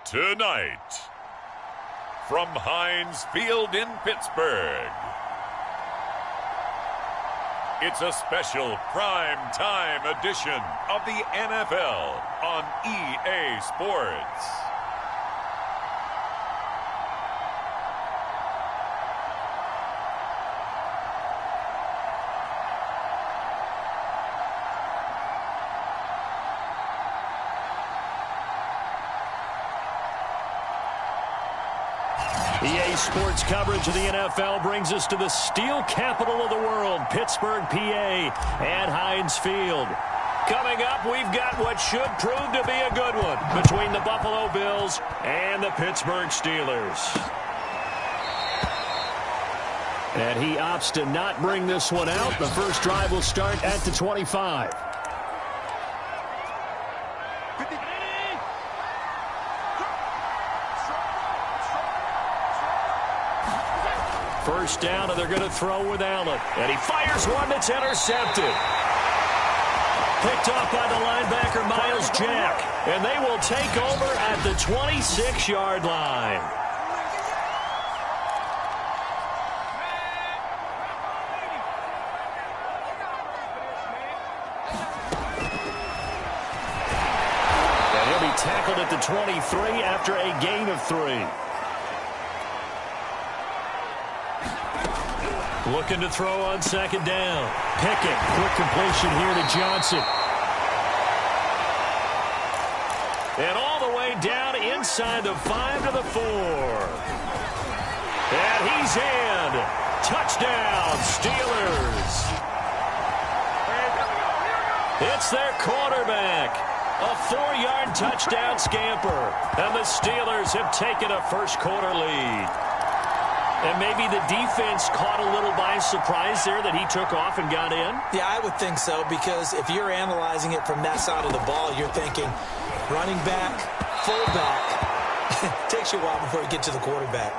Tonight, from Heinz Field in Pittsburgh, it's a special prime time edition of the NFL on EA Sports. EA Sports coverage of the NFL brings us to the steel capital of the world, Pittsburgh, PA, and Heinz Field. Coming up, we've got what should prove to be a good one between the Buffalo Bills and the Pittsburgh Steelers. And he opts to not bring this one out. The first drive will start at the 25. First down, and they're going to throw with Allen. And he fires one that's intercepted. Picked off by the linebacker, Miles Jack. And they will take over at the 26-yard line. And he'll be tackled at the 23 after a gain of 3. Looking to throw on second down. Pickett, quick completion here to Johnson. And all the way down inside the 5 to the 4. And he's in. Touchdown, Steelers. It's their quarterback. A 4-yard touchdown scamper. And the Steelers have taken a first quarter lead. And maybe the defense caught a little by surprise there that he took off and got in? Yeah, I would think so, because if you're analyzing it from that side of the ball, you're thinking running back, fullback. Takes you a while before you get to the quarterback.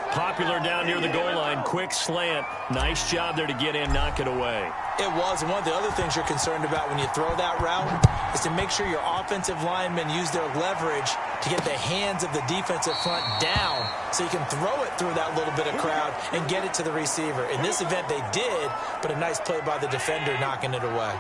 Popular down near the goal line. Quick slant. Nice job there to get in, knock it away. It was, and one of the other things you're concerned about when you throw that route is to make sure your offensive linemen use their leverage to get the hands of the defensive front down so you can throw it through that little bit of crowd and get it to the receiver. In this event, they did, but a nice play by the defender knocking it away.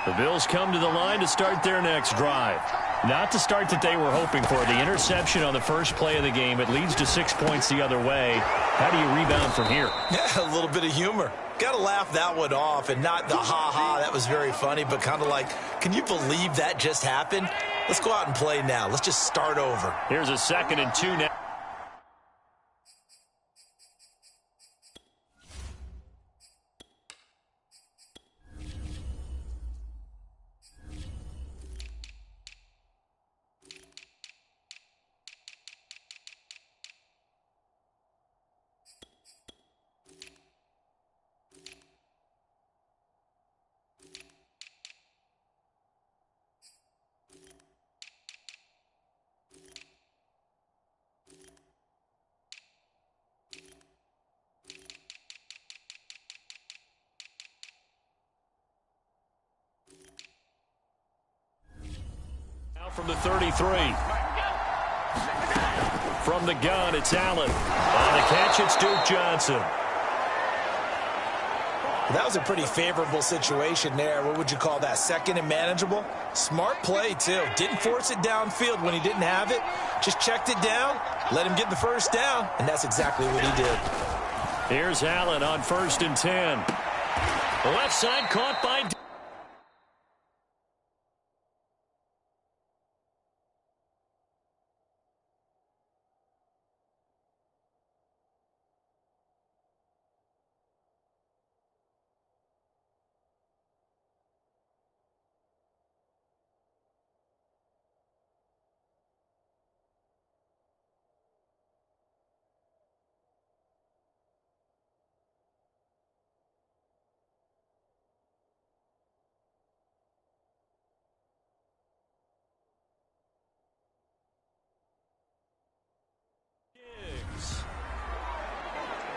The Bills come to the line to start their next drive. Not the start that they were hoping for. The interception on the first play of the game. It leads to 6 points the other way. How do you rebound from here? Yeah, a little bit of humor. Got to laugh that one off, and not the ha-ha, that was very funny, but kind of like, can you believe that just happened? Let's go out and play now. Let's just start over. Here's a 2nd and 2 now. From the 33. From the gun, it's Allen. On the catch, it's Duke Johnson. That was a pretty favorable situation there. What would you call that? 2nd and manageable? Smart play, too. Didn't force it downfield when he didn't have it. Just checked it down, let him get the first down, and that's exactly what he did. Here's Allen on 1st and 10. Left side caught by...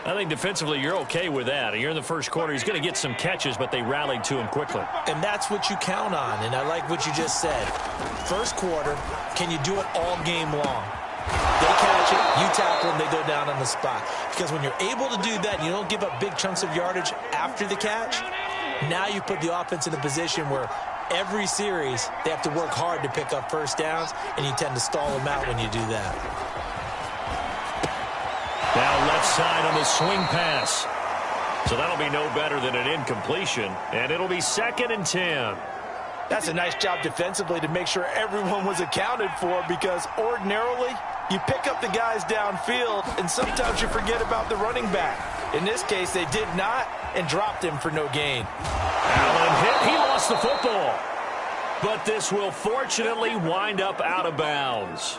I think defensively you're okay with that. You're in the first quarter. He's going to get some catches, but they rallied to him quickly. And that's what you count on, and I like what you just said. First quarter, can you do it all game long? They catch it, you tackle them, they go down on the spot. Because when you're able to do that, you don't give up big chunks of yardage after the catch, now you put the offense in a position where every series they have to work hard to pick up first downs, and you tend to stall them out when you do that. Now left side on the swing pass. So that'll be no better than an incompletion, and it'll be 2nd and 10. That's a nice job defensively to make sure everyone was accounted for, because ordinarily you pick up the guys downfield and sometimes you forget about the running back. In this case, they did not and dropped him for no gain. Allen hit. He lost the football. But this will fortunately wind up out of bounds.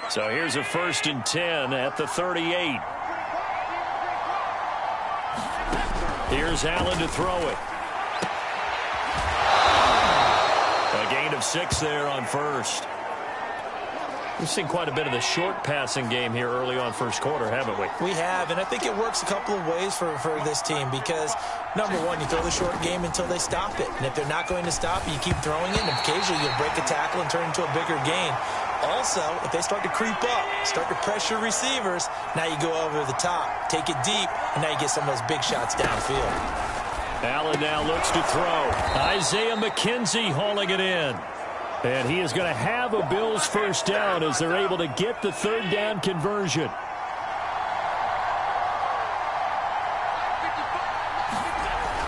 So here's a 1st and 10 at the 38. Here's Allen to throw it. A gain of 6 there on first. We've seen quite a bit of the short passing game here early on first quarter, haven't we? We have, and I think it works a couple of ways for this team because, number one, you throw the short game until they stop it. And if they're not going to stop it, you keep throwing it, and occasionally you'll break a tackle and turn it into a bigger gain. Also, if they start to creep up, start to pressure receivers, now you go over the top, take it deep, and now you get some of those big shots downfield. Allen now looks to throw. Isaiah McKenzie hauling it in. And he is going to have a Bills first down as they're able to get the 3rd down conversion.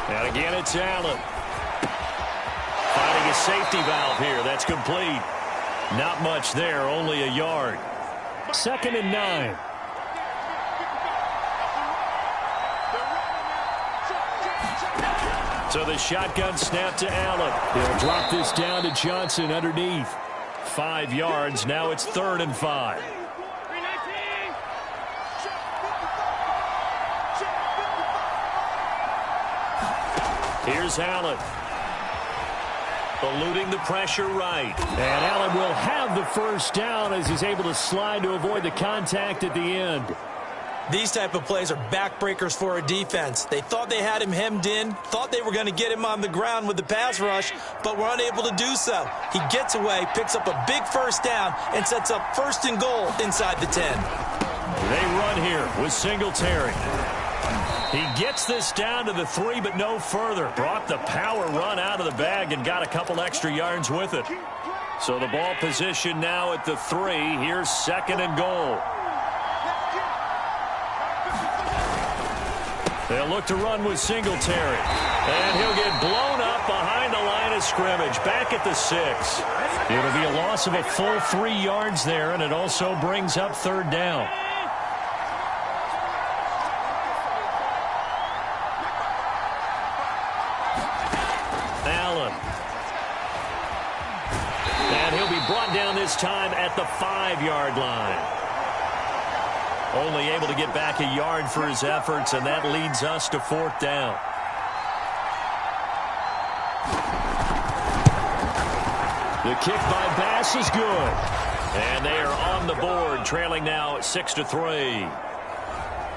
And again, it's Allen. Finding a safety valve here. That's complete. Not much there, only a yard. 2nd and 9. So the shotgun snap to Allen. He'll drop this down to Johnson underneath. 5 yards. Now it's 3rd and 5. Here's Allen. Eluding the pressure right. And Allen will have the first down as he's able to slide to avoid the contact at the end. These type of plays are backbreakers for a defense. They thought they had him hemmed in, thought they were going to get him on the ground with the pass rush, but were unable to do so. He gets away, picks up a big first down, and sets up 1st and goal inside the 10. They run here with Singletary. He gets this down to the 3, but no further. Brought the power run out of the bag and got a couple extra yards with it. So the ball position now at the 3. Here's 2nd and goal. They'll look to run with Singletary. And he'll get blown up behind the line of scrimmage. Back at the 6. It'll be a loss of a full 3 yards there, and it also brings up 3rd down. Allen. And he'll be brought down this time at the 5-yard line. Only able to get back a yard for his efforts, and that leads us to 4th down. The kick by Bass is good. And they are on the board, trailing now 6-3.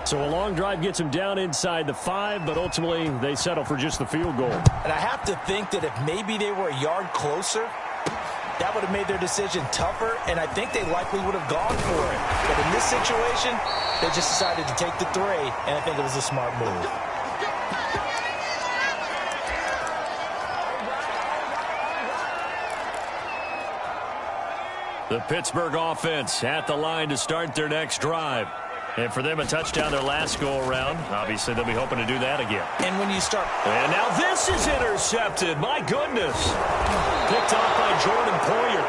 So a long drive gets them down inside the 5, but ultimately they settle for just the field goal. And I have to think that if maybe they were a yard closer, that would have made their decision tougher, and I think they likely would have gone for it. But in this situation, they just decided to take the 3, and I think it was a smart move. The Pittsburgh offense at the line to start their next drive. And for them, a touchdown their last go-around. Obviously, they'll be hoping to do that again. And when you start... And now this is intercepted. My goodness. Picked off by Jordan Poyer.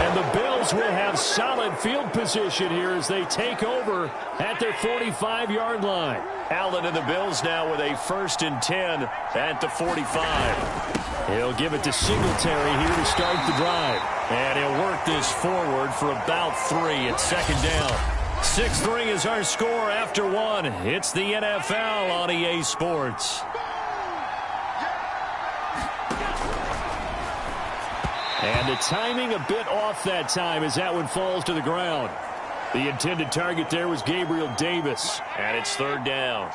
And the Bills will have solid field position here as they take over at their 45-yard line. Allen and the Bills now with a 1st and 10 at the 45. He'll give it to Singletary here to start the drive. And he'll work this forward for about 3 at 2nd down. 6-3 is our score after 1. It's the NFL on EA Sports. And the timing a bit off that time as that one falls to the ground. The intended target there was Gabriel Davis, and it's third down.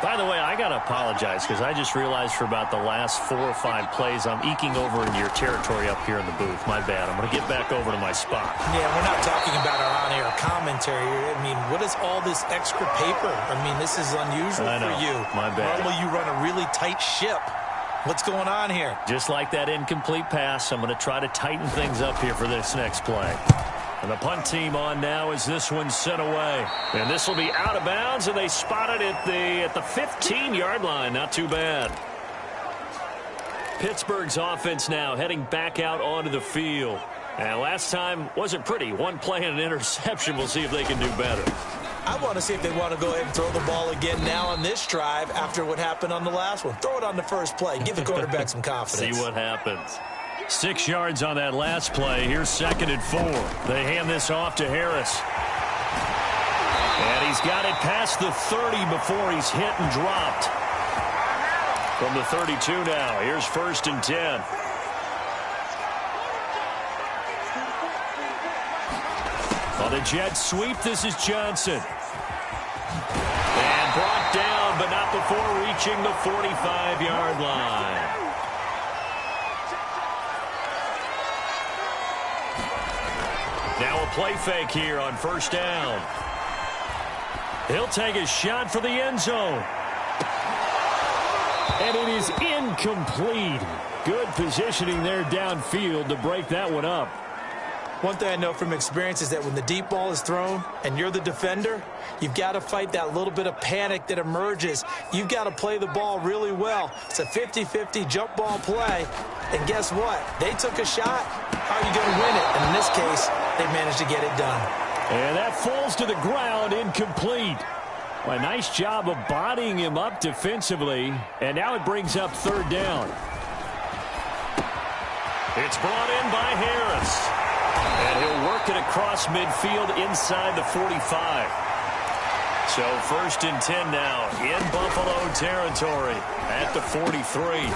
By the way, I got to apologize because I just realized for about the last 4 or 5 plays I'm eking over into your territory up here in the booth. My bad. I'm going to get back over to my spot. Yeah, we're not talking about our on-air commentary here. I mean, what is all this extra paper? I mean, this is unusual for you. My bad. Normally you run a really tight ship. What's going on here? Just like that incomplete pass, I'm going to try to tighten things up here for this next play. And the punt team on now as this one's sent away. And this will be out of bounds, and they spot it at the 15-yard line. Not too bad. Pittsburgh's offense now heading back out onto the field. And last time wasn't pretty. One play and an interception. We'll see if they can do better. I want to see if they want to go ahead and throw the ball again now on this drive after what happened on the last one. Throw it on the first play. Give the quarterback some confidence. See what happens. 6 yards on that last play. Here's 2nd and 4. They hand this off to Harris. And he's got it past the 30 before he's hit and dropped. From the 32 now. Here's 1st and 10. On the jet sweep, this is Johnson. And brought down, but not before reaching the 45-yard line. Now a play fake here on 1st down. He'll take a shot for the end zone. And it is incomplete. Good positioning there downfield to break that one up. One thing I know from experience is that when the deep ball is thrown and you're the defender, you've got to fight that little bit of panic that emerges. You've got to play the ball really well. It's a 50-50 jump ball play. And guess what? They took a shot. How are you going to win it? And in this case, they managed to get it done. And that falls to the ground, incomplete. Well, a nice job of bodying him up defensively. And now it brings up 3rd down. It's brought in by Harris. And he'll work it across midfield inside the 45. So 1st and 10 now in Buffalo territory at the 43.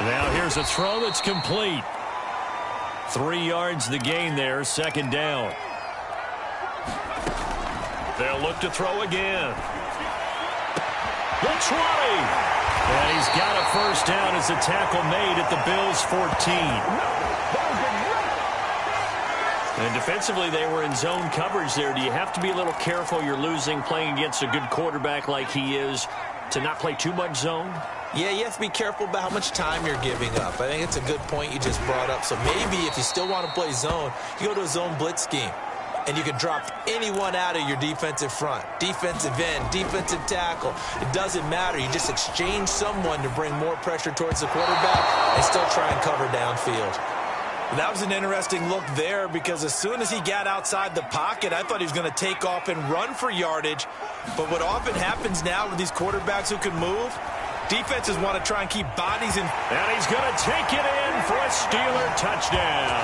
Now here's a throw that's complete. 3 yards the gain there, 2nd down. They'll look to throw again. The 20. And he's got a 1st down as a tackle made at the Bills' 14. And defensively, they were in zone coverage there. Do you have to be a little careful? You're losing playing against a good quarterback like he is to not play too much zone? Yeah, you have to be careful about how much time you're giving up. I think it's a good point you just brought up. So maybe if you still want to play zone, you go to a zone blitz scheme. And you can drop anyone out of your defensive front. Defensive end, defensive tackle. It doesn't matter. You just exchange someone to bring more pressure towards the quarterback and still try and cover downfield. That was an interesting look there because as soon as he got outside the pocket, I thought he was going to take off and run for yardage. But what often happens now with these quarterbacks who can move, defenses want to try and keep bodies in. And he's going to take it in for a Steeler touchdown.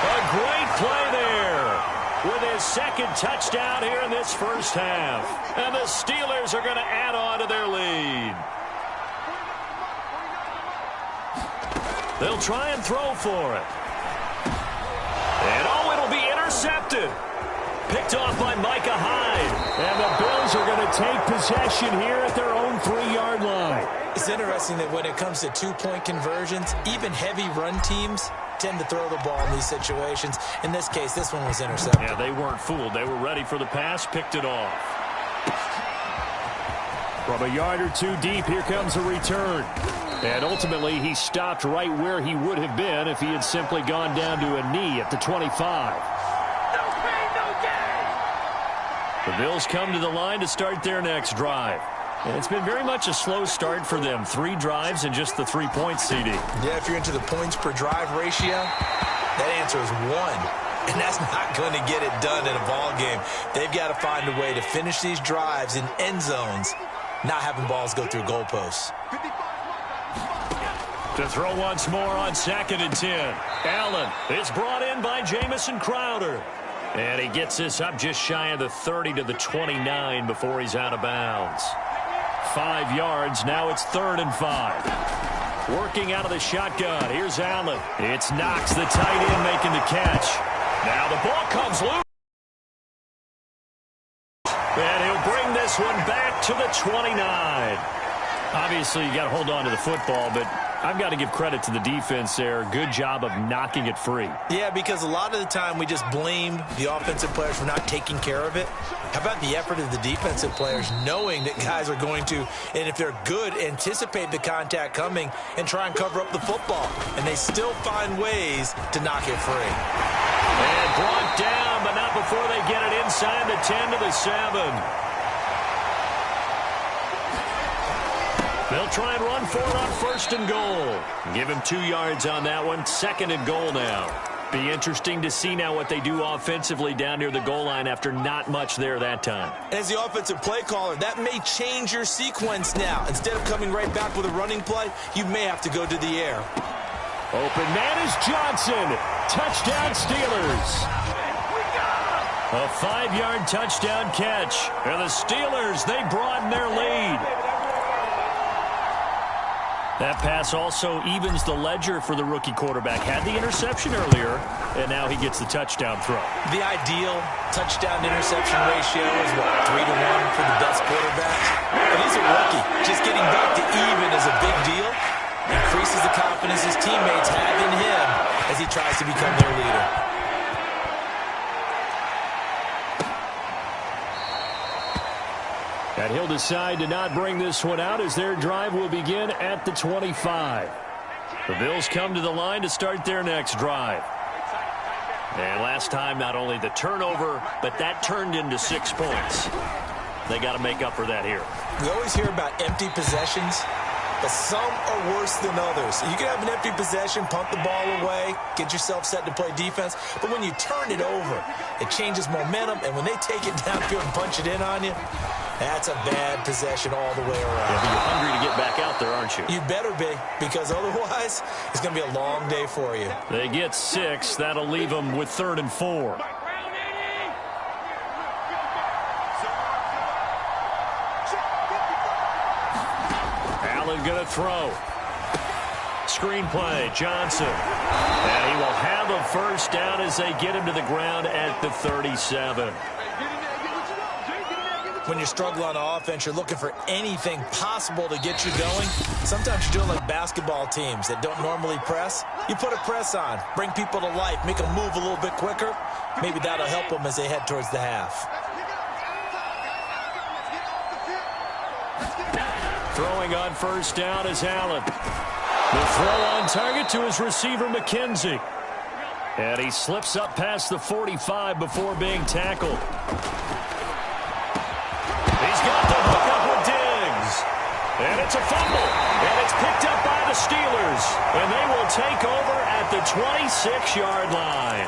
A great play there with his 2nd touchdown here in this 1st half. And the Steelers are going to add on to their lead. They'll try and throw for it. And it'll be intercepted. Picked off by Micah Hyde. And the Bills are going to take possession here at their own 3-yard line. It's interesting that when it comes to 2-point conversions, even heavy run teams tend to throw the ball in these situations. In this case, this one was intercepted. Yeah, they weren't fooled. They were ready for the pass, picked it off. From a yard or 2 deep, here comes a return. And ultimately, he stopped right where he would have been if he had simply gone down to a knee at the 25. No pain, no gain. The Bills come to the line to start their next drive. And it's been very much a slow start for them. 3 drives and just the 3 points, CD. Yeah, if you're into the points per drive ratio, that answer is 1. And that's not going to get it done in a ball game. They've got to find a way to finish these drives in end zones, not having balls go through goalposts. To throw once more on 2nd and 10. Allen is brought in by Jamison Crowder. And he gets this up just shy of the 30 to the 29 before he's out of bounds. 5 yards. Now it's 3rd and 5. Working out of the shotgun. Here's Allen. It's Knox, the tight end, making the catch. Now the ball comes loose. And he'll bring this one back to the 29. Obviously, you got to hold on to the football, but I've got to give credit to the defense there. Good job of knocking it free. Yeah, because a lot of the time we just blame the offensive players for not taking care of it. How about the effort of the defensive players knowing that guys are going to, and if they're good, anticipate the contact coming and try and cover up the football. And they still find ways to knock it free. And brought down, but not before they get it inside the 10 to the 7. They'll try and run for it on 1st and goal. Give him 2 yards on that one. 2nd and goal now. Be interesting to see now what they do offensively down near the goal line after not much there that time. As the offensive play caller, that may change your sequence now. Instead of coming right back with a running play, you may have to go to the air. Open man is Johnson. Touchdown Steelers. A 5-yard touchdown catch. And the Steelers, they broaden their lead. That pass also evens the ledger for the rookie quarterback. Had the interception earlier, and now he gets the touchdown throw. The ideal touchdown-interception ratio is, what, 3-to-1 for the best quarterbacks? But he's a rookie. Just getting back to even is a big deal. Increases the confidence his teammates have in him as he tries to become their leader. And he'll decide to not bring this one out as their drive will begin at the 25. The Bills come to the line to start their next drive. And last time, not only the turnover, but that turned into 6 points. They got to make up for that here. We always hear about empty possessions, but some are worse than others. You can have an empty possession, punt the ball away, get yourself set to play defense, but when you turn it over, it changes momentum, and when they take it downfield and punch it in on you, that's a bad possession all the way around. Yeah, but you're hungry to get back out there, aren't you? You better be, because otherwise it's going to be a long day for you. They get 6. That'll leave them with 3rd and 4. Allen going to throw. Screen play, Johnson. And he will have a first down as they get him to the ground at the 37. When you struggle on offense, you're looking for anything possible to get you going. Sometimes you're doing like basketball teams that don't normally press. You put a press on, bring people to life, make them move a little bit quicker. Maybe that'll help them as they head towards the half. Throwing on first down is Allen. The throw on target to his receiver, McKenzie. And he slips up past the 45 before being tackled. He's got the hook up with Diggs. And it's a fumble. And it's picked up by the Steelers. And they will take over at the 26-yard line.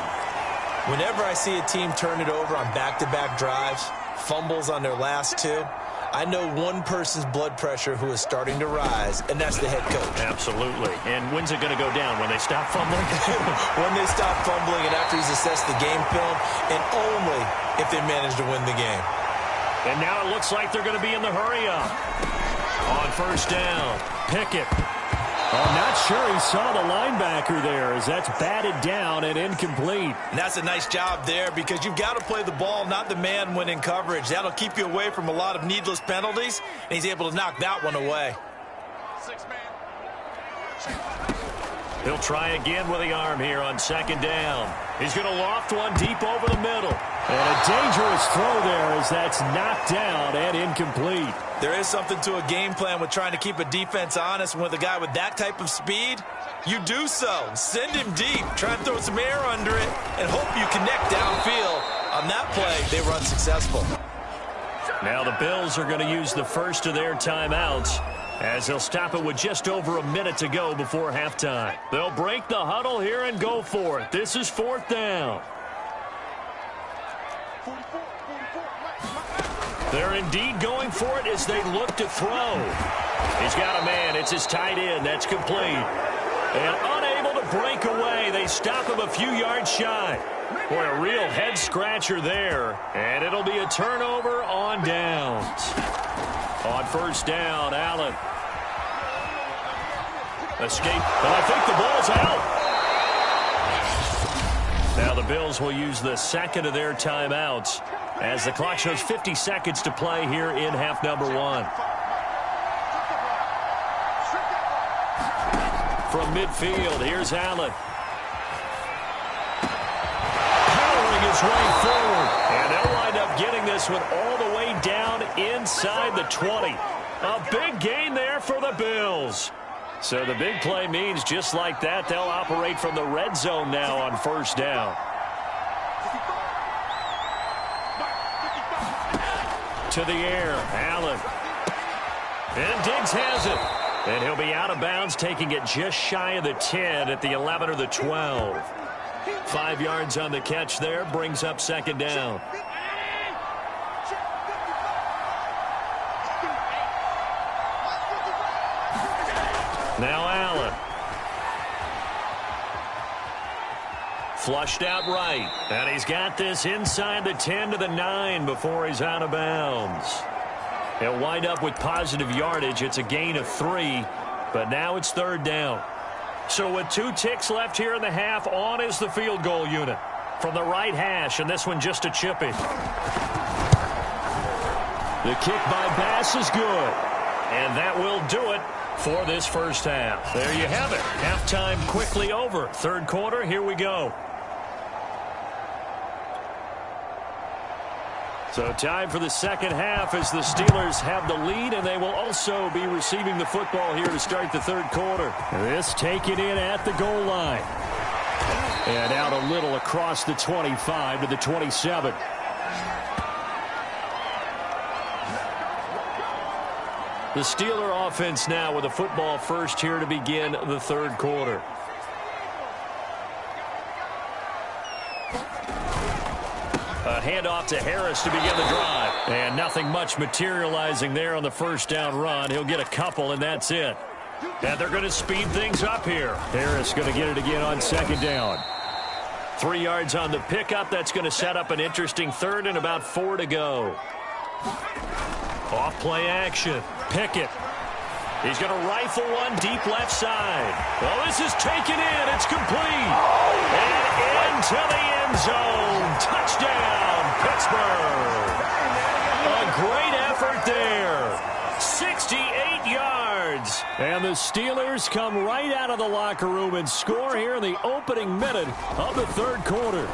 Whenever I see a team turn it over on back-to-back drives, fumbles on their last 2, I know one person's blood pressure who is starting to rise, and that's the head coach. Absolutely. And when's it going to go down? When they stop fumbling? When they stop fumbling and after he's assessed the game film, and only if they manage to win the game. And now it looks like they're going to be in the hurry-up. On first down, Pickett. I'm not sure he saw the linebacker there as that's batted down and incomplete. And that's a nice job there because you've got to play the ball, not the man when in coverage. That'll keep you away from a lot of needless penalties, and he's able to knock that one away. He'll try again with the arm here on 2nd down. He's going to loft one deep over the middle. And a dangerous throw there as that's knocked down and incomplete. There is something to a game plan with trying to keep a defense honest. And with a guy with that type of speed, you do so. Send him deep. Try and throw some air under it and hope you connect downfield. On that play, they run successful. Now the Bills are going to use the first of their timeouts as they'll stop it with just over a minute to go before halftime. They'll break the huddle here and go for it. This is 4th down. They're indeed going for it as they look to throw. He's got a man. It's his tight end. That's complete. And unable to break away. They stop him a few yards shy. Boy, a real head-scratcher there. And it'll be a turnover on downs. On first down, Allen. Escape. And I think the ball's out. Now the Bills will use the second of their timeouts as the clock shows 50 seconds to play here in half number one. From midfield, here's Allen. Powering his way forward. And they'll wind up getting this one all the way down inside the 20. A big gain there for the Bills. So the big play means just like that, they'll operate from the red zone now on first down. To the air, Allen. And Diggs has it. And he'll be out of bounds, taking it just shy of the 10 at the 11 or the 12. 5 yards on the catch there, brings up second down. Now Allen. Flushed out right. And he's got this inside the 10 to the 9 before he's out of bounds. He'll wind up with positive yardage. It's a gain of 3, but now it's third down. So with 2 ticks left here in the half, on is the field goal unit. From the right hash, and this one just a chippy. The kick by Bass is good. And that will do it for this first half. There you have it. Halftime quickly over. Third quarter, here we go. So time for the second half as the Steelers have the lead, and they will also be receiving the football here to start the third quarter. This taken in at the goal line. And out a little across the 25 to the 27. The Steeler offense now with a football first here to begin the third quarter. A handoff to Harris to begin the drive. And nothing much materializing there on the first down run. He'll get a couple, and that's it. And they're going to speed things up here. Harris going to get it again on second down. 3 yards on the pickup. That's going to set up an interesting third and about 4 to go. Off play action. Pickett. He's going to rifle one deep left side. Well, this is taken in. It's complete. And into the end zone. Touchdown, Pittsburgh. A great effort there. 68 yards. And the Steelers come right out of the locker room and score here in the opening minute of the third quarter.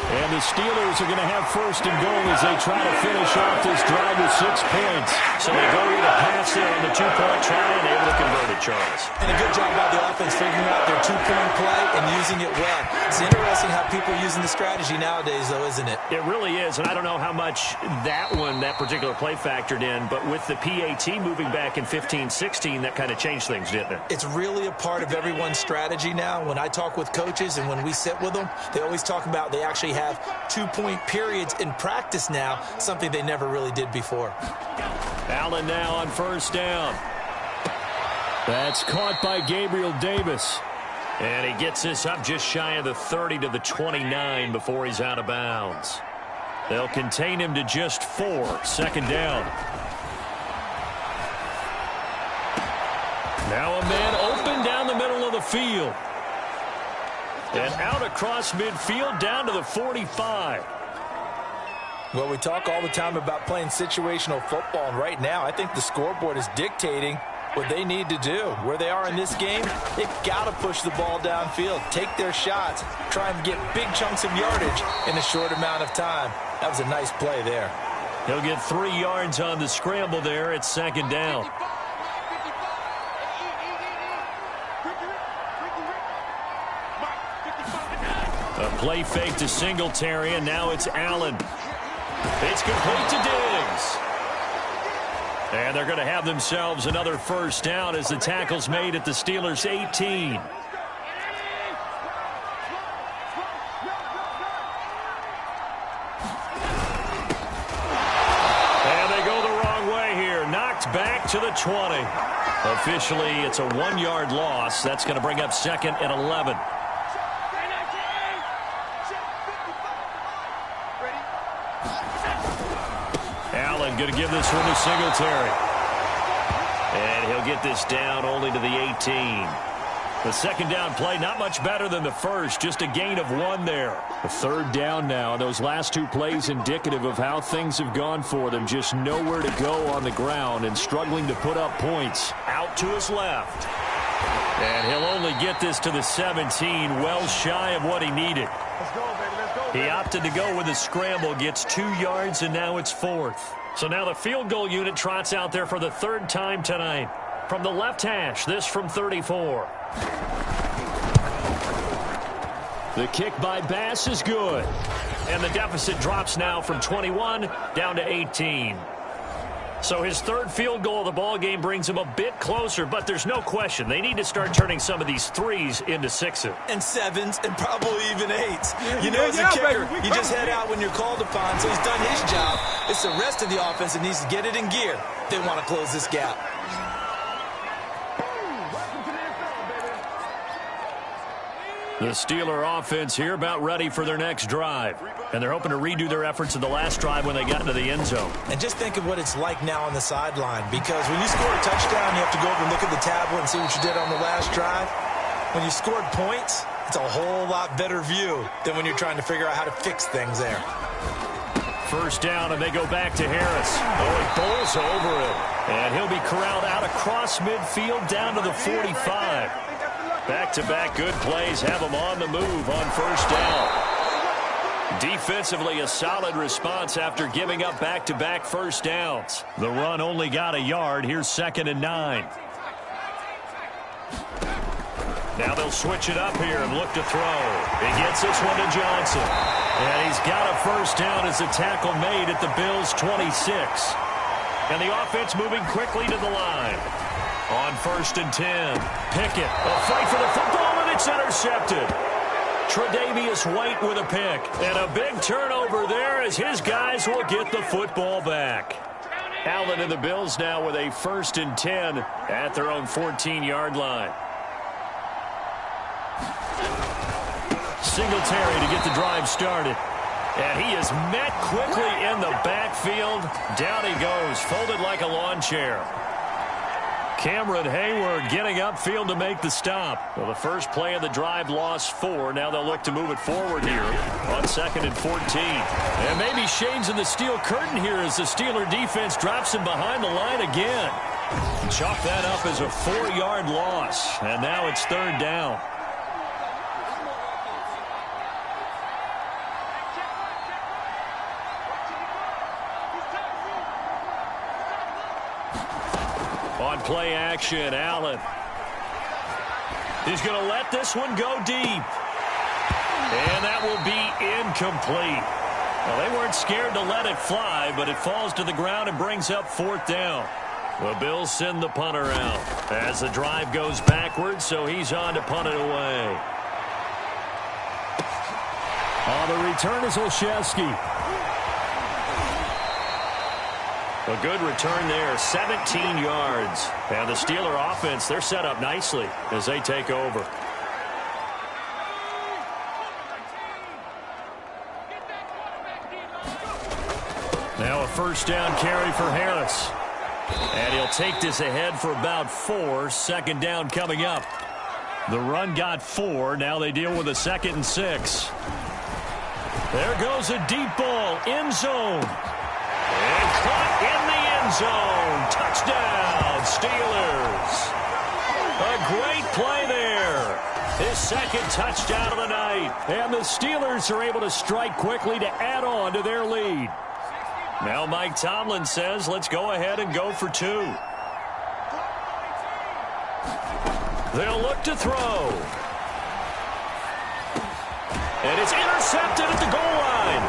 And the Steelers are going to have first and goal as they try to finish off this drive with 6 points. So they go with a pass there on the two-point try and able to convert it, Charles. And a good job by the offense figuring out their two-point play and using it well. It's interesting how people are using the strategy nowadays, though, isn't it? It really is, and I don't know how much that particular play factored in, but with the PAT moving back in 15-16, that kind of changed things, didn't it? It's really a part of everyone's strategy now. When I talk with coaches and when we sit with them, they always talk about they actually have 2-point periods in practice now, something they never really did before. Allen now on first down. That's caught by Gabriel Davis. And he gets this up just shy of the 30 to the 29 before he's out of bounds. They'll contain him to just 4. Second down. Now a man open down the middle of the field. And out across midfield down to the 45. Well, we talk all the time about playing situational football, and right now I think the scoreboard is dictating what they need to do. Where they are in this game, they've got to push the ball downfield, take their shots, try and get big chunks of yardage in a short amount of time. That was a nice play there. He'll get 3 yards on the scramble there. It's second down. A play fake to Singletary, and now it's Allen. It's complete to Diggs. And they're going to have themselves another first down as the tackle's made at the Steelers' 18. And they go the wrong way here. Knocked back to the 20. Officially, it's a 1-yard loss. That's going to bring up second and 11. Going to give this one to Singletary. And he'll get this down only to the 18. The second down play, not much better than the first, just a gain of 1 there. The third down now. Those last 2 plays indicative of how things have gone for them. Just nowhere to go on the ground and struggling to put up points. Out to his left. And he'll only get this to the 17, well shy of what he needed. Let's go, baby. Let's go, baby. He opted to go with a scramble, gets 2 yards, and now it's 4th. So now the field goal unit trots out there for the 3rd time tonight. From the left hash, this from 34. The kick by Bass is good. And the deficit drops now from 21 down to 18. So his 3rd field goal of the ball game brings him a bit closer, but there's no question they need to start turning some of these 3s into 6s. And 7s and probably even 8s. You know, as a kicker, you just head out when you're called upon, so he's done his job. It's the rest of the offense that needs to get it in gear. They want to close this gap. The Steeler offense here about ready for their next drive. And they're hoping to redo their efforts in the last drive when they got into the end zone. And just think of what it's like now on the sideline. Because when you score a touchdown, you have to go over and look at the tablet and see what you did on the last drive. When you scored points, it's a whole lot better view than when you're trying to figure out how to fix things there. First down, and they go back to Harris. Oh, he bowls over it. And he'll be corralled out across midfield down to the 45. Back-to-back good plays have him on the move on first down. Defensively, a solid response after giving up back-to-back first downs. The run only got a yard. Here's 2nd and 9. Now they'll switch it up here and look to throw. He gets this one to Johnson. And he's got a first down as the tackle made at the Bills' 26. And the offense moving quickly to the line. On 1st and 10, Pickett, a fight for the football, and it's intercepted. Tre'Davious White with a pick, and a big turnover there as his guys will get the football back. Allen and the Bills now with a 1st and 10 at their own 14-yard line. Singletary to get the drive started. And he is met quickly in the backfield. Down he goes, folded like a lawn chair. Cameron Hayward getting upfield to make the stop. Well, the first play of the drive lost 4. Now they'll look to move it forward here on 2nd and 14. And maybe shades in the steel curtain here as the Steeler defense drops him behind the line again. Chalk that up as a 4-yard loss. And now it's 3rd down. On play action, Allen. He's going to let this one go deep. And that will be incomplete. Well, they weren't scared to let it fly, but it falls to the ground and brings up 4th down. The Bills send the punter out as the drive goes backwards, so he's on to punt it away. On the return is Olszewski. A good return there, 17 yards. And the Steeler offense, they're set up nicely as they take over. Now a first down carry for Harris. And he'll take this ahead for about 4. 2nd down coming up. The run got 4. Now they deal with a 2nd and 6. There goes a deep ball, end zone. And caught in the end zone. Touchdown, Steelers. A great play there. His 2nd touchdown of the night. And the Steelers are able to strike quickly to add on to their lead. Now Mike Tomlin says, let's go ahead and go for 2. They'll look to throw. And it's intercepted at the goal line.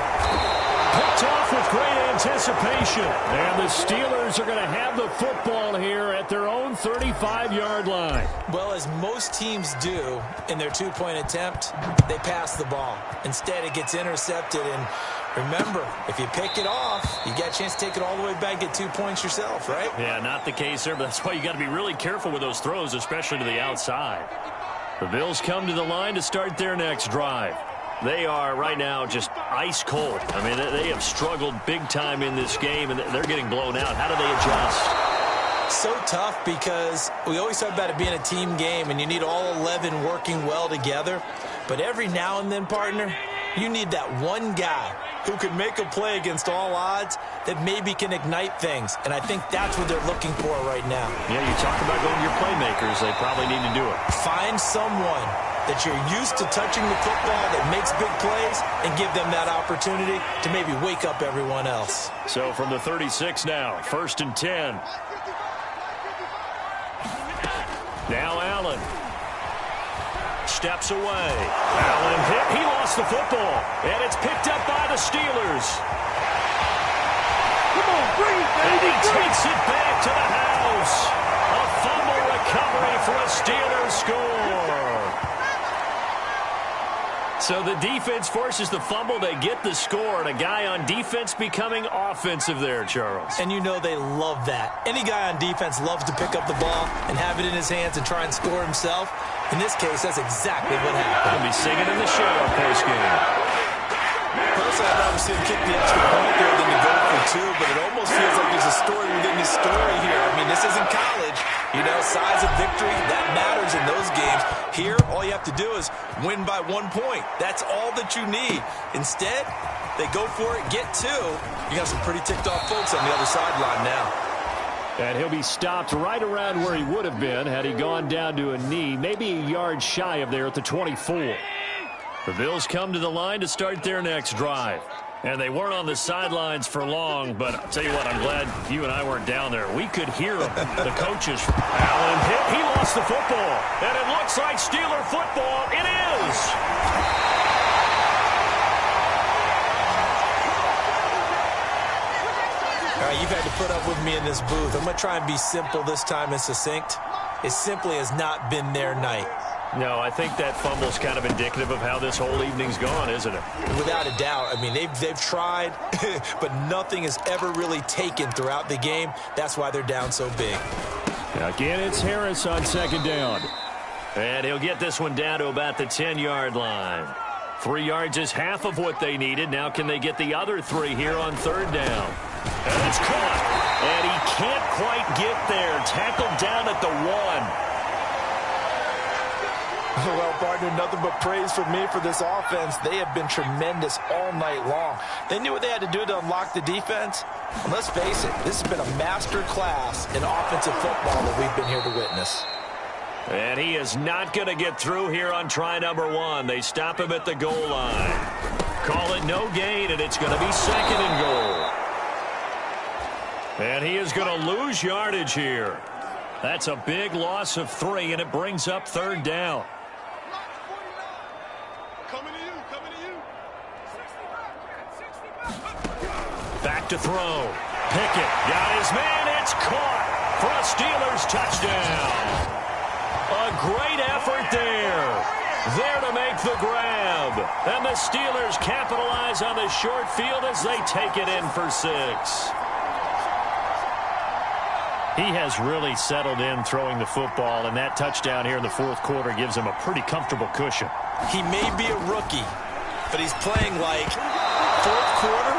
Picked off with great anticipation. And the Steelers are going to have the football here at their own 35-yard line. Well, as most teams do in their 2-point attempt, they pass the ball. Instead, it gets intercepted. And remember, if you pick it off, you got a chance to take it all the way back, get 2 points yourself, right? Yeah, not the case there, but that's why you got to be really careful with those throws, especially to the outside. The Bills come to the line to start their next drive. They are right now just ice cold. I mean, they have struggled big time in this game, and they're getting blown out. How do they adjust? So tough because we always talk about it being a team game and you need all 11 working well together. But every now and then, partner, you need that one guy who can make a play against all odds that maybe can ignite things. And I think that's what they're looking for right now. Yeah, you talk about going to your playmakers. They probably need to do it. Find someone that you're used to touching the football that makes big plays and give them that opportunity to maybe wake up everyone else. So from the 36 now, 1st and 10. Now Allen steps away. Allen hit. He lost the football. And it's picked up by the Steelers. Come on, bring it, baby. And he takes it back to the house. A fumble recovery for a Steelers score. So the defense forces the fumble. They get the score. And a guy on defense becoming offensive there, Charles. And you know they love that. Any guy on defense loves to pick up the ball and have it in his hands and try and score himself. In this case, that's exactly what happened. He'll be singing in the shower post-game. Personally, I'd rather see him kick the extra point there than to go for two, but it almost feels like there's a story within the story here. I mean, this isn't college. You know, size of victory, that matters in those games. Here, all you have to do is win by 1 point. That's all that you need. Instead, they go for it, get two. You got some pretty ticked-off folks on the other sideline now. And he'll be stopped right around where he would have been had he gone down to a knee, maybe a yard shy of there at the 24. The Bills come to the line to start their next drive. And they weren't on the sidelines for long, but I'll tell you what, I'm glad you and I weren't down there. We could hear them. The coaches. Allen hit. He lost the football. And it looks like Steeler football. It is. All right, you've had to put up with me in this booth. I'm going to try and be simple this time and succinct. It simply has not been their night. No, I think that fumble's kind of indicative of how this whole evening's gone, isn't it? Without a doubt. I mean, they've tried, but nothing has ever really taken throughout the game. That's why they're down so big. Again, it's Harris on 2nd down. And he'll get this one down to about the 10-yard line. 3 yards is half of what they needed. Now can they get the other 3 here on 3rd down? And it's caught. And he can't quite get there. Tackled down at the 1. Well, partner, nothing but praise from me for this offense. They have been tremendous all night long. They knew what they had to do to unlock the defense. And let's face it, this has been a master class in offensive football that we've been here to witness. And he is not going to get through here on try number 1. They stop him at the goal line. Call it no gain, and it's going to be 2nd and goal. And he is going to lose yardage here. That's a big loss of 3, and it brings up 3rd down. Back to throw. Pickett got his man. It's caught for a Steelers touchdown. A great effort there. There to make the grab. And the Steelers capitalize on the short field as they take it in for 6. He has really settled in throwing the football, and that touchdown here in the 4th quarter gives him a pretty comfortable cushion. He may be a rookie, but he's playing like 4th quarter,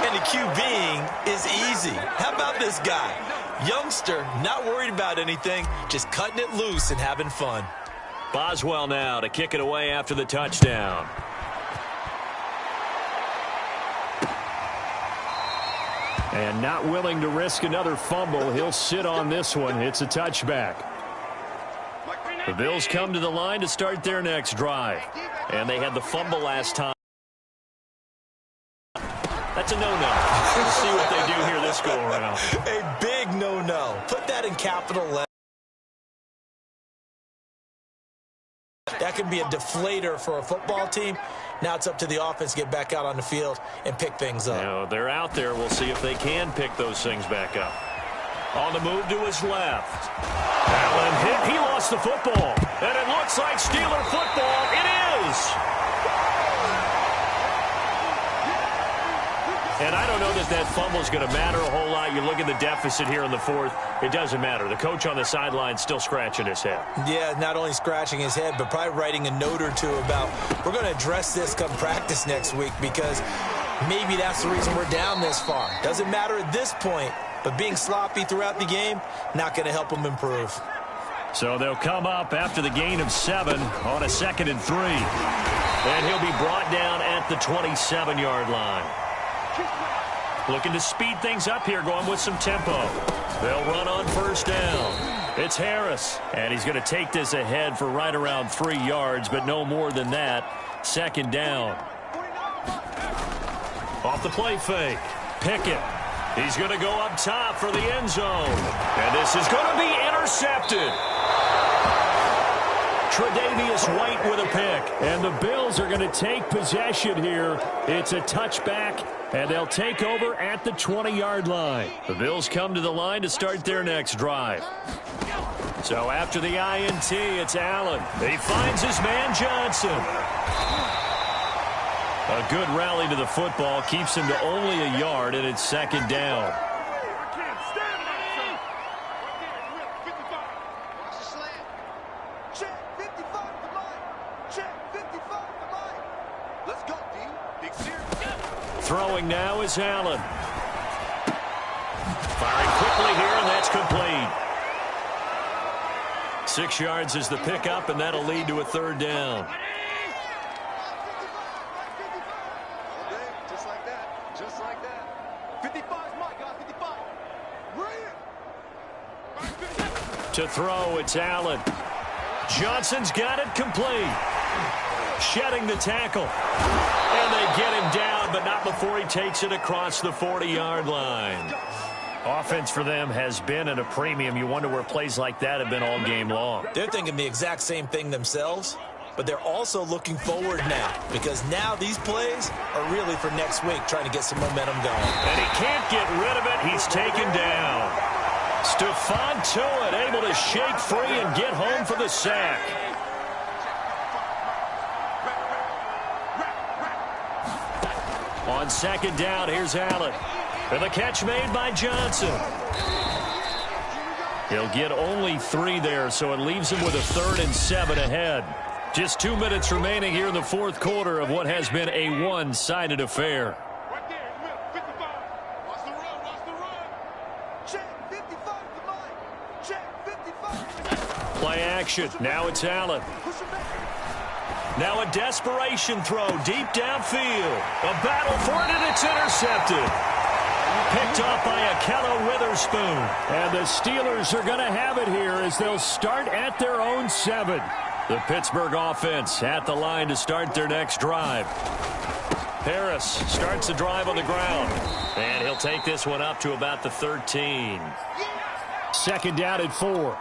and the QBing is easy. How about this guy? Youngster, not worried about anything, just cutting it loose and having fun. Boswell now to kick it away after the touchdown. And not willing to risk another fumble. He'll sit on this one. It's a touchback. The Bills come to the line to start their next drive. And they had the fumble last time. That's a no-no. We'll see what they do here this go-around. A big no-no. Put that in capital letters. That can be a deflator for a football team. Now it's up to the offense to get back out on the field and pick things up. Now, they're out there. We'll see if they can pick those things back up. On the move to his left. Allen hit. He lost the football. And it looks like Steeler football. It is. And I don't know that that fumble is going to matter a whole lot. You look at the deficit here in the 4th. It doesn't matter. The coach on the sideline still scratching his head. Yeah, not only scratching his head, but probably writing a note or two about we're going to address this come practice next week because maybe that's the reason we're down this far. Doesn't matter at this point, but being sloppy throughout the game, not going to help them improve. So they'll come up after the gain of 7 on a 2nd and 3. And he'll be brought down at the 27-yard line. Looking to speed things up here, going with some tempo. They'll run on 1st down. It's Harris, and he's going to take this ahead for right around 3 yards, but no more than that. 2nd down. Off the play fake. Pickett. He's going to go up top for the end zone. And this is going to be intercepted. Tre'Davious White with a pick. And the Bills are going to take possession here. It's a touchback, and they'll take over at the 20-yard line. The Bills come to the line to start their next drive. So after the INT, it's Allen. He finds his man Johnson. A good rally to the football keeps him to only a yard, and it's 2nd down. Throwing now is Allen. Firing quickly here, and that's complete. 6 yards is the pickup, and that'll lead to a 3rd down. Just like that. 55 is my guy. 55. Bring it. To throw, it's Allen. Johnson's got it complete. Shedding the tackle. And they get him down, but not before he takes it across the 40-yard line. Offense for them has been at a premium. You wonder where plays like that have been all game long. They're thinking the exact same thing themselves, but they're also looking forward now, because now these plays are really for next week, trying to get some momentum going. And he can't get rid of it. He's taken down. Stephon Tuitt able to shake free and get home for the sack. On 2nd down, here's Allen. And the catch made by Johnson. He'll get only 3 there, so it leaves him with a 3rd and 7 ahead. Just 2 minutes remaining here in the 4th quarter of what has been a one-sided affair. Right there, 55. Watch the run, watch the run. Check 55 to mine. Check 55. Play action. Now it's Allen. Push him back. Now a desperation throw deep downfield. A battle for it, and it's intercepted. Picked off by Akello Witherspoon. And the Steelers are going to have it here as they'll start at their own 7. The Pittsburgh offense at the line to start their next drive. Harris starts the drive on the ground. And he'll take this one up to about the 13. 2nd down and 4.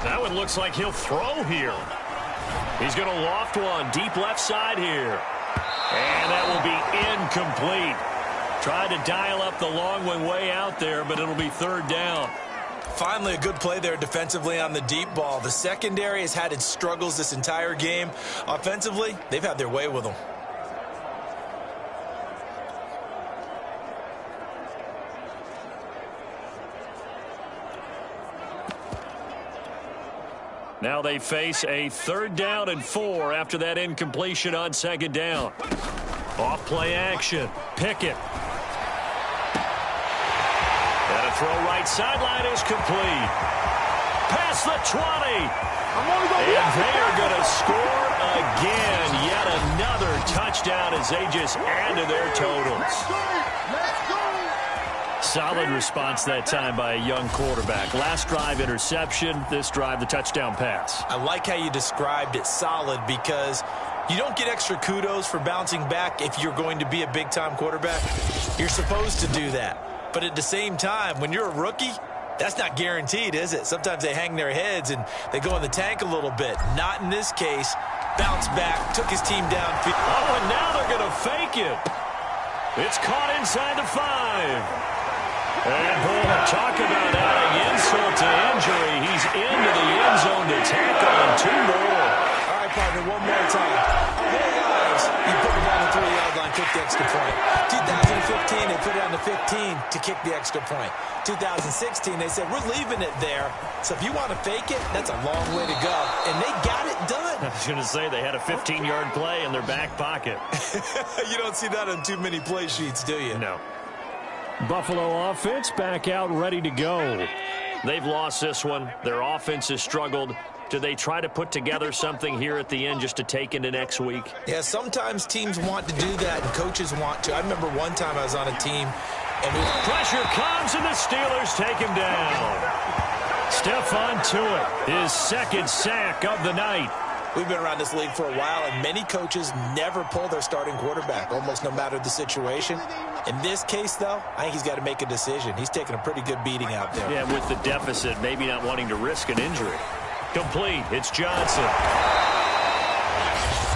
That one looks like he'll throw here. He's going to loft one deep left side here. And that will be incomplete. Tried to dial up the long one way out there, but it'll be 3rd down. Finally, a good play there defensively on the deep ball. The secondary has had its struggles this entire game. Offensively, they've had their way with them. Now they face a 3rd down and 4 after that incompletion on 2nd down. Off play action. Pickett. And a throw right sideline is complete. Past the 20. And they are going to score again. Yet another touchdown as they just add to their totals. Solid response that time by a young quarterback. Last drive, interception. This drive, the touchdown pass. I like how you described it, solid, because you don't get extra kudos for bouncing back if you're going to be a big-time quarterback. You're supposed to do that. But at the same time, when you're a rookie, that's not guaranteed, is it? Sometimes they hang their heads and they go in the tank a little bit. Not in this case. Bounce back, took his team down. Oh, and now they're going to fake it. It's caught inside the 5. And boy, talk about adding insult to injury. He's into the end zone to tackle on 2 more. All right, partner, one more time. Our whole lives, you put it down the 3-yard line, kick the extra point. 2015, they put it down to 15 to kick the extra point. 2016, they said, we're leaving it there. So if you want to fake it, that's a long way to go. And they got it done. I was going to say they had a 15-yard play in their back pocket. You don't see that on too many play sheets, do you? No. Buffalo offense back out ready to go. They've lost this one. Their offense has struggled. Do they try to put together something here at the end just to take into next week? Yeah, sometimes teams want to do that and coaches want to. I remember one time I was on a team and pressure comes and the Steelers take him down. Stephon Tuitt, his second sack of the night. We've been around this league for a while, and many coaches never pull their starting quarterback, almost no matter the situation. In this case, though, I think he's got to make a decision. He's taking a pretty good beating out there. Yeah, with the deficit, maybe not wanting to risk an injury. Complete. It's Johnson.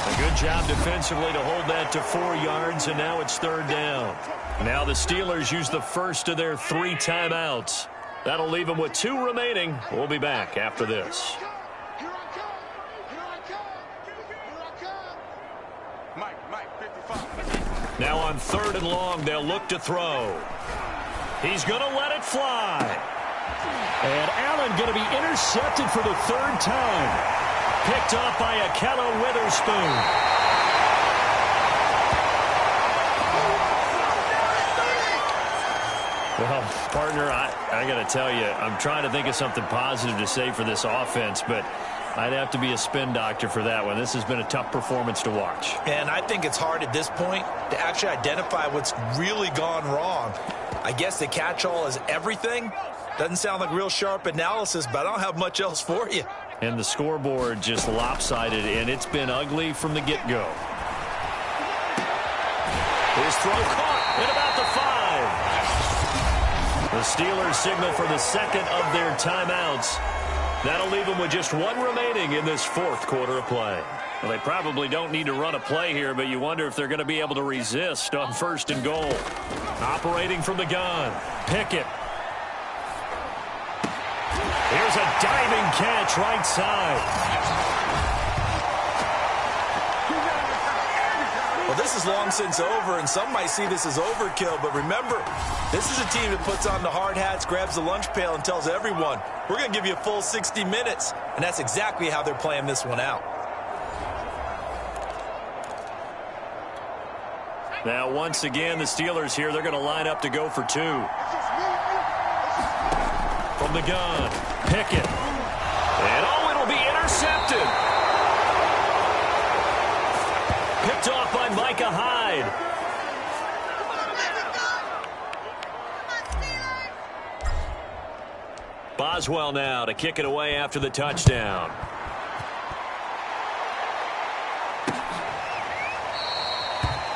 A good job defensively to hold that to 4 yards, and now it's 3rd down. Now the Steelers use the first of their 3 timeouts. That'll leave them with 2 remaining. We'll be back after this. Now on 3rd and long, they'll look to throw. He's going to let it fly. And Allen going to be intercepted for the 3rd time. Picked off by Ahkello Witherspoon. Well, partner, I got to tell you, I'm trying to think of something positive to say for this offense, but I'd have to be a spin doctor for that one. This has been a tough performance to watch. And I think it's hard at this point to actually identify what's really gone wrong. I guess the catch-all is everything. Doesn't sound like real sharp analysis, but I don't have much else for you. And the scoreboard just lopsided, and it's been ugly from the get-go. His throw caught at about the 5. The Steelers signal for the second of their timeouts. That'll leave them with just 1 remaining in this 4th quarter of play. Well, they probably don't need to run a play here, but you wonder if they're going to be able to resist on 1st and goal. Operating from the gun, Pickett. Here's a diving catch right side. Well, this is long since over, and some might see this as overkill, but remember, this is a team that puts on the hard hats, grabs the lunch pail, and tells everyone, we're going to give you a full 60 minutes, and that's exactly how they're playing this one out. Now, once again, the Steelers here, they're going to line up to go for 2. From the gun, Pickett. And, oh, it'll be intercepted. Picked off by Micah Hyde. Boswell now to kick it away after the touchdown.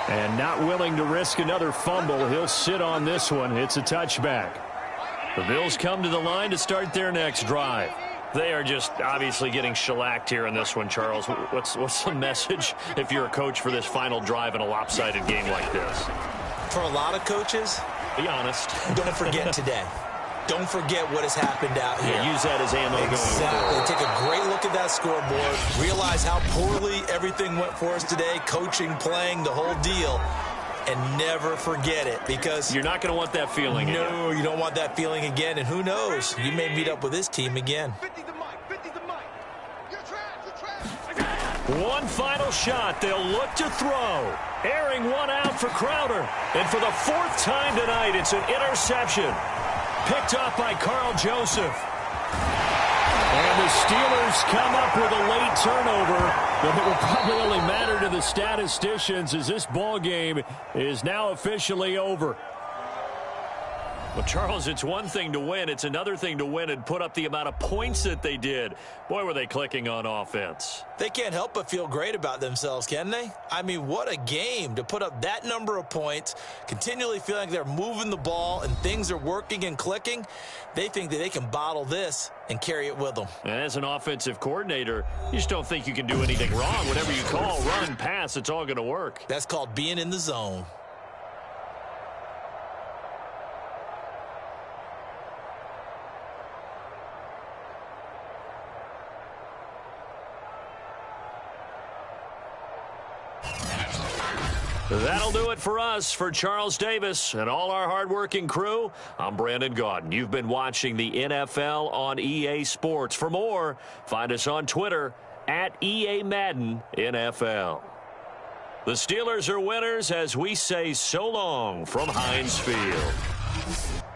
And not willing to risk another fumble. He'll sit on this one. It's a touchback. The Bills come to the line to start their next drive. They are just obviously getting shellacked here in this one, Charles. What's the message if you're a coach for this final drive in a lopsided game like this? For a lot of coaches, be honest. Don't forget today. Don't forget what has happened out here. Yeah, use that as ammo going forward. Take a great look at that scoreboard. Realize how poorly everything went for us today. Coaching, playing, the whole deal. And never forget it, because you're not going to want that feeling again. No, you don't want that feeling again. And who knows? You may meet up with this team again. 50 the mic. 50 the mic. You're trash. One final shot. They'll look to throw. Airing one out for Crowder. And for the 4th time tonight, it's an interception. Picked up by Carl Joseph. And the Steelers come up with a late turnover, but it will probably only matter to the statisticians as this ball game is now officially over. Well, Charles, it's one thing to win. It's another thing to win and put up the amount of points that they did. Boy, were they clicking on offense. They can't help but feel great about themselves, can they? I mean, what a game to put up that number of points, continually feeling like they're moving the ball and things are working and clicking. They think that they can bottle this and carry it with them. And as an offensive coordinator, you just don't think you can do anything wrong. Whatever you call, run, pass, it's all going to work. That's called being in the zone. That'll do it for us. For Charles Davis and all our hardworking crew, I'm Brandon Gaudin. You've been watching the NFL on EA Sports. For more, find us on Twitter at EA Madden NFL. The Steelers are winners as we say so long from Heinz Field. it.